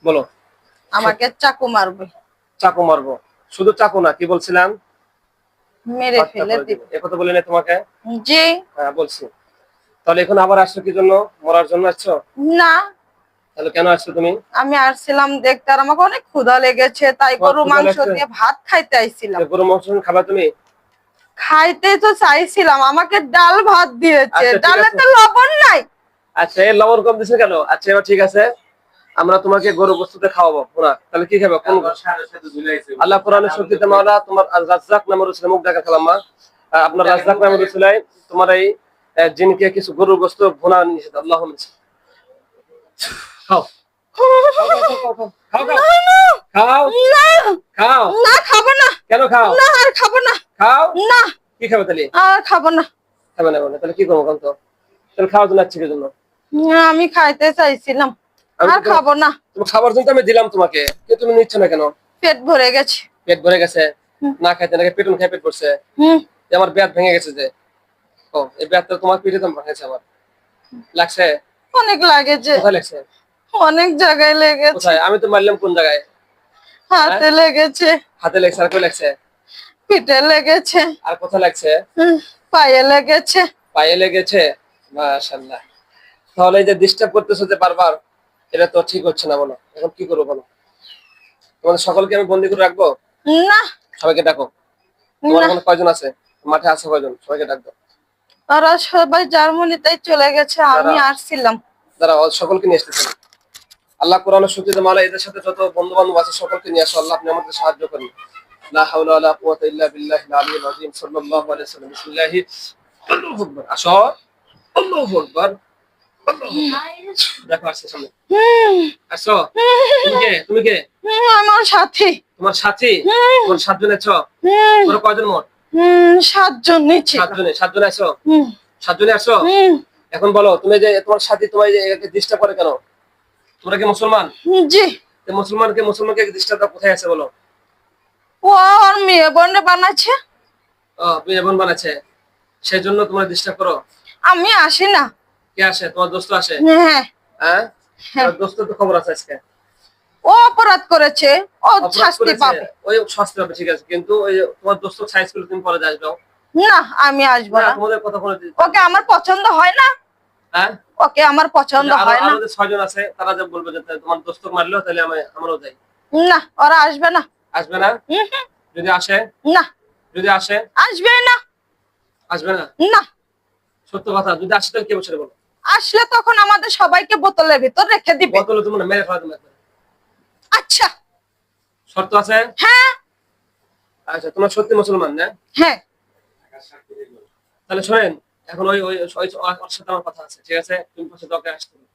বলো। আমাকে চাকু মারবে। চাকু মারবো? শুধু চাকু না, কি বলছিলাম? মেরে হত্যা ফেলে করে দিব, দিব। এ কথা বলি না তোমাকে? জি। হ্যাঁ বলছি। তাহলে এখন আবার আসছো কি জন্য? মরার জন্য আসছো? না, তাহলে কেন আসছো তুমি? আমি আসছিলাম দেখতে, আর আমাকে অনেক ক্ষুধা লেগেছে, তাই তোমার গরু ক্ষুধা মাংস লাগছে? দিয়ে ভাত খাইতে আইছিলাম। গরু মাংস খাবা তুমি? খাইতে তো চাইছিলাম, আমাকে ডাল ভাত দিয়েছে, আচ্ছা ঠিক ডালে আছে। তো লবণ নাই। আচ্ছা, এই লবণ কম দিছে কেন? আচ্ছা এবার ঠিক আছে, আমরা তোমাকে গরু গোশতে খাওয়াবো না, তাহলে কি খাবে? কোন? আল্লাহ কোরআনের শক্তিতে মাওলা তোমার রাজ্জাক নামের রসুলের মুখ দেখা খেলাম মা। আপনার রাজ্জাক নামের রসুলাই তোমার এই জিনকে কিছু গরুর গোশত ভুনা নিষেধ। আল্লাহ খাও খাও খাও খাও খাও খাও খাও খাও। না খাবো না। কেন খাও? না আর খাবো না। খাও। না কি খাবে তাহলে? আর খাবো না। খাবে না বলে তাহলে কি করবো? কান্ত তাহলে খাওয়ার জন্য আসছি কি জন্য? না, আমি খাইতে চাইছিলাম, আমি আর তো খাবো না। তুমি খাবার জন্য আমি দিলাম তোমাকে, কিন্তু তুমি নিচ্ছ না কেন? পেট ভরে গেছে। পেট ভরে গেছে? না খাইতে নাকি পেটুন খেয়ে পেট পড়ছে? হুম। আমার পেট ভেঙে গেছে যে। ও, এই পেটটা তোমার পিঠে তো ভাঙেছে আমার। লাগছে? অনেক লাগেছে, কোথায় লাগছে? অনেক জায়গায় লেগেছে। কোথায়? আমি তো মারলাম কোন জায়গায়? হ্যাঁ? হাতে লেগেছে, হাতে লাগছে, আর কই লাগছে? পিঠে লেগেছে, আর কোথায় লাগছে? পায়ে লেগেছে। পায়ে লেগেছে? মাশাআল্লাহ। তাহলে এই যে ডিস্টার্ব করতেছো যে বারবার, এটা তো ঠিক হচ্ছে না। বলো এখন কি করবো বলো? তোমাদের সকলকে আমি বন্দি করে রাখবো? না সবাইকে ডাকো। তোমার না, ওখানে কয়জন আছে? মাঠে আছে কয়জন? সবাইকে ডাকবো। ওরা সবাই জার্মানিতেই চলে গেছে, আমি যারা আসছিলাম। যারা সকলকে নিয়ে আসতেছেন। আল্লাহ কোরআনের শক্তিতে মালা এদের সাথে যত বন্ধু বান্ধব আছে সকলকে নিয়ে আসো। আল্লাহ আপনি আমাদের সাহায্য করেন। লা হাওলা ওয়ালা কুওয়াতা ইল্লা বিল্লাহিল আলিয়্যিল আযীম। সাল্লাল্লাহু আলাইহি ওয়াসাল্লাম। বিসমিল্লাহি। আল্লাহু আকবার। আসো। আল্লাহু আকবার। আল্লাহু আকবার। দেখো আসছে সামনে। আসো। তুমি কে? তুমি কে? আমার সাথী। তোমার সাথী? তোমার সাতজন আছো? তোমরা কয়জন মোট? 7 জন নিচে। সাতজনে আসো? সাতজনে আসো? এখন বলো, তুমি যে তোমার সাথী তোমার যে একে ডিস্টার্ব করে কেন? তোমরা কি মুসলমান? জি। মুসলমানকে ডিস্টার্ব কোথায় আছে বলো? ও আর মেয়ে বোনে বানাচ্ছে। বিয়ে বোন বানাচ্ছে, সেই জন্য তোমরা ডিস্টার্ব করো? আমি আসি না। কে আসে? তোমার দোস্ত আসে? হ্যাঁ হ্যাঁ, হ্যাঁ। তোমার দোস্ত তো খবর আছে আজকে। ও অপরাধ করেছে, ও অপরাধ শাস্তি করেছে, পাবে। ওই শাস্তি পাবে ঠিক আছে, কিন্তু ওই যে তোমার দোস্ত সাইজ করে তুমি পরে আসবে? না, আমি আসবো না, না। তোমাদের কথা বলে ওকে আমার পছন্দ হয় না। হ্যাঁ, ওকে আমার পছন্দ হয় না। আরো যে 6 জন আছে তারা যে বলবে যে তোমার দোস্ত মারলো, তাহলে আমরাও যাই। না, ওরা আসবে না। আসবে না? যদি আসে? না, যদি আসে? আসবে না। আসবে না? না, সত্য কথা, যদি আসে তাহলে কে বসে বলো? আসলে তখন আমাদের সবাইকে বোতলের ভিতর রেখে দিবে। বোতলে তুমি মেরে ফেলা তুমি একবারে। আচ্ছা। শর্ত আছে? হ্যাঁ আচ্ছা, তোমার সত্যি মুসলমান না? হ্যাঁ। তাহলে শোনেন, এখন ওই ওই ওই ওর সাথে আমার কথা আছে, ঠিক আছে? তুমি পাশে দরকার আসতে হবে।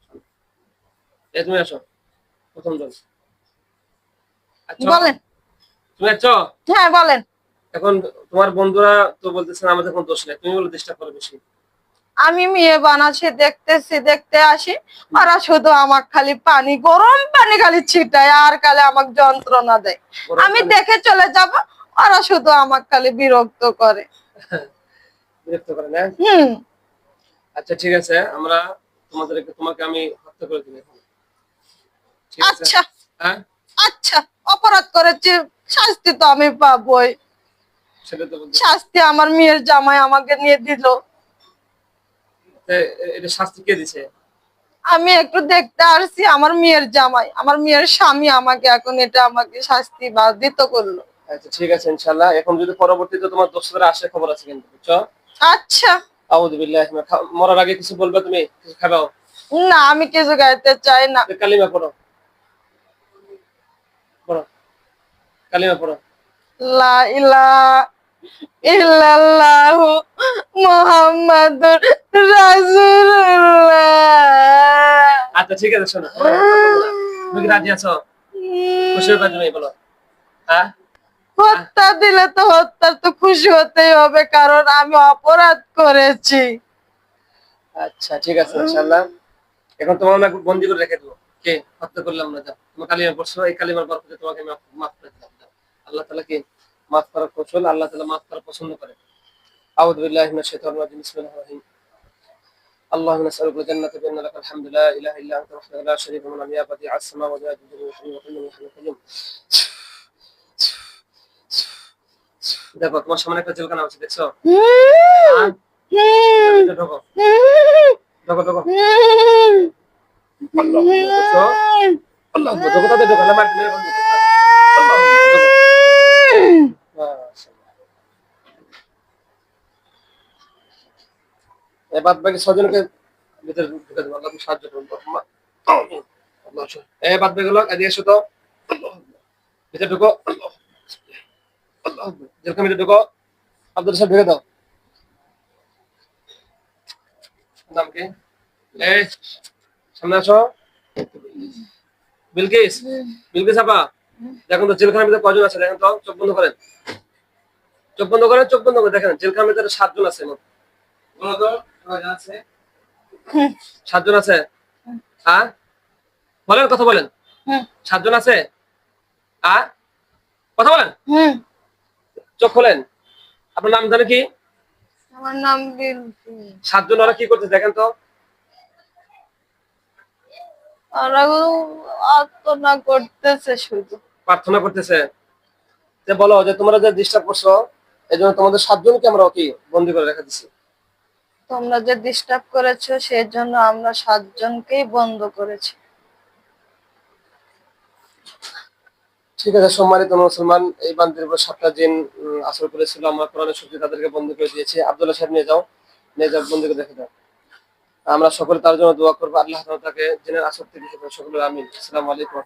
এই তুমি আসো, প্রথম জন। আচ্ছা, বলেন। তুমি আছো? হ্যাঁ বলেন। এখন তোমার বন্ধুরা তো বলতেছেন আমাদের কোনো দোষ নেই, তুমি বলে ডিস্টার্ব করো বেশি। আমি মেয়ে বানাচ্ছি, দেখতেছি, দেখতে আসি, ওরা শুধু আমাকে খালি পানি, গরম পানি খালি ছিটায়, আর খালি আমাকে যন্ত্রণা দেয়। আমি দেখে চলে যাব, ওরা শুধু আমাকে খালি বিরক্ত করে। বিরক্ত করে না? আচ্ছা ঠিক আছে, আমরা তোমাকে আমি হত্যা করে দিই এখন, ঠিক আছে? আচ্ছা হ্যাঁ, আচ্ছা, অপরাধ করেছি, শাস্তি তো আমি পাবোই। সেটা তো বলতে। শাস্তি আমার মেয়ের জামাই আমাকে নিয়ে দিল। এটা শাস্তি কে দিছে? আমি একটু দেখতে আসছি, আমার মেয়ের জামাই, আমার মেয়ের স্বামী আমাকে এখন এটা আমাকে শাস্তি বাধিত করলো। আচ্ছা ঠিক আছে, ইনশাআল্লাহ। এখন যদি পরবর্তীতে তোমার দোস্তরা আসে খবর আছে কিন্তু, বুঝছো? আচ্ছা। আউযু বিল্লাহি মরার আগে কিছু বলবে? তুমি কিছু খাবাও? না, আমি কিছু গাইতে চাই না। কালিমা পড়ো, পড়ো, কালিমা পড়ো। লা ইলাহা ইল্লাল্লাহু মুহাম্মাদুর রাসূলুল্লাহ। আচ্ছা ঠিক আছে, শোনো, তুমি কি রাজি আছো? খুশি হবে তুমি বলো? হ্যাঁ, হত্যা দিলে তো হত্যার তো খুশি হতেই হবে, কারণ আমি অপরাধ করেছি। আচ্ছা ঠিক আছে, ইনশাআল্লাহ। এখন তোমার না বন্দি করে রেখে দেবো। কে হত্যা করলাম না? যাও, তোমার কালিমা পড়ছো, এই কালিমার বরকতে তোমাকে আমি মাফ করে দিলাম। যাও। আল্লাহ তাআলা কি মাফ করার কৌশল, আল্লাহ তাআলা মাফ করা পছন্দ করে। আউযু বিল্লাহি মিনাশ শাইতানির রাজিম। বিসমিল্লাহির রহমানির রহিম। اللهم نسألك الجنة بأن لك الحمد لا إله إلا أنت وحدك لا شريك لك يا بديع السماوات والأرض وكل من حي القيوم দেখো তোমার সামনে একটা জেলখানা আছে দেখছো ঢোকো ঢোকো ঢোকো আল্লাহ দেখছো আল্লাহ ঢোকো তাতে ঢোকো না মারতে মেরে বন্ধ করো আল্লাহ ঢোকো বাদ বাকি ছজনকে ভিতরে ঢুকে দেবো আল্লাহ তুমি সাহায্য করুন আল্লাহ বাদ বাকি লোক এদিকে এসো তো আল্লাহ ভিতরে ঢুকো আল্লাহ আল্লাহ জেলখানা ভিতরে ঢুকো আব্দুল সাহেব ঢুকে দাও নাম কি এই সামনে আসো বিলকিস বিলকিস আপা দেখুন তো জেলখানার ভিতরে কয়জন আছে দেখেন তো চোখ বন্ধ করেন চোখ বন্ধ করেন চোখ বন্ধ করে দেখেন জেলখানার ভিতরে 7 জন আছে মোট বলো তো কয়জন আছে 7 জন আছে হ্যাঁ বলেন কথা বলেন 7 জন আছে হ্যাঁ কথা বলেন চোখ খোলেন আপনার নাম জানেন কি আমার নাম বিলকিস 7 জন ওরা কি করতে দেখেন তো ওরা আত্মনা করতেছে শুধু প্রার্থনা করতেছে যে বলো যে তোমরা যে ডিস্টার্ব করছো এজন্য তোমাদের 7 জনকে আমরা কি বন্দী করে রেখে দিছি তোমরা যে ডিস্টার্ব করেছো সেই জন্য আমরা 7 জনকেই বন্ধ করেছি ঠিক আছে সম্মানিত মুসলমান এই বান্দির উপর 7টা জিন আসর করেছিল আমরা কোরআনের শক্তি তাদেরকে বন্দী করে দিয়েছি আব্দুল্লাহ সাহেব নিয়ে যাও বন্দী করে রেখে দাও আমরা সকলে তার জন্য দোয়া করবো আল্লাহ তাআলা তাকে জিনের আসর থেকে সকলে আমিন আসসালামু আলাইকুম